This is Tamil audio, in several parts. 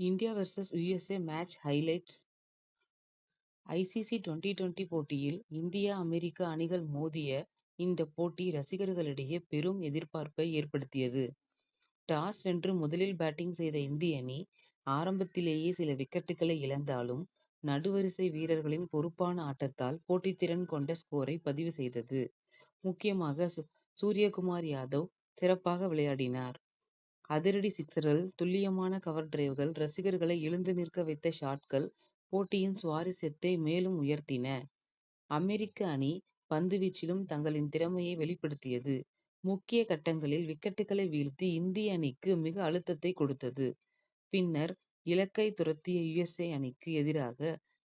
India versus USA match highlights. ICC twenty போட்டியில் இந்தியா அமெரிக்க அணிகள் மோதிய இந்த போட்டி ரசிகர்களிடையே பெரும் எதிர்பார்ப்பை ஏற்படுத்தியது. டாஸ் வென்று முதலில் பேட்டிங் செய்த இந்திய அணி ஆரம்பத்திலேயே சில விக்கெட்டுகளை இழந்தாலும் நடுவரிசை வீரர்களின் பொறுப்பான ஆட்டத்தால் போட்டித்திறன் கொண்ட ஸ்கோரை பதிவு செய்தது. முக்கியமாக சூரியகுமார் யாதவ் சிறப்பாக விளையாடினார். அதிரடி சிக்சர்கள், துல்லியமான கவர் டிரைவ்கள், ரசிகர்களை எழுந்து நிற்க வைத்த ஷாட்கள் போட்டியின் சுவாரஸ்யத்தை மேலும் உயர்த்தின. அமெரிக்க அணி பந்துவீச்சிலும் தங்களின் திறமையை வெளிப்படுத்தியது. முக்கிய கட்டங்களில் விக்கெட்டுகளை வீழ்த்தி இந்திய அணிக்கு மிக அழுத்தத்தை கொடுத்தது. பின்னர் இலக்கை துரத்திய யுஎஸ்ஏ அணிக்கு எதிராக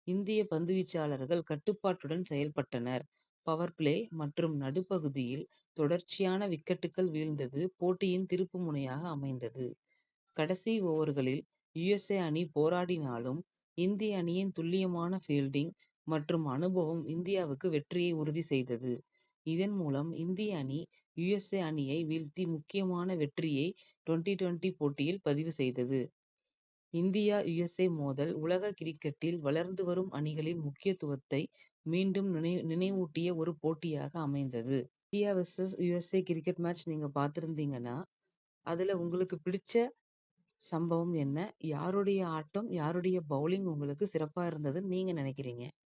இந்திய பந்துவீச்சாளர்கள் கட்டுப்பாட்டுடன் செயல்பட்டனர். பவர் பிளே மற்றும் நடுப்பகுதியில் தொடர்ச்சியான விக்கெட்டுகள் வீழ்ந்தது போட்டியின் திருப்பு முனையாக அமைந்தது. கடைசி ஓவர்களில் யுஎஸ்ஏ அணி போராடினாலும் இந்திய அணியின் துல்லியமான ஃபீல்டிங் மற்றும் அனுபவம் இந்தியாவுக்கு வெற்றியை உறுதி செய்தது. இதன் மூலம் இந்திய அணி யுஎஸ்ஏ அணியை வீழ்த்தி முக்கியமான வெற்றியை டுவென்டி போட்டியில் பதிவு செய்தது. இந்தியா யுஎஸ்ஏ மோதல் உலக கிரிக்கெட்டில் வளர்ந்து வரும் அணிகளின் முக்கியத்துவத்தை மீண்டும் நினைவூட்டிய ஒரு போட்டியாக அமைந்தது. India versus USA cricket match நீங்க பார்த்திருந்தீங்கன்னா அதுல உங்களுக்கு பிடிச்ச சம்பவம் என்ன? யாருடைய ஆட்டம், யாருடைய பவுலிங் உங்களுக்கு சிறப்பா இருந்ததுன்னு நீங்க நினைக்கிறீங்க?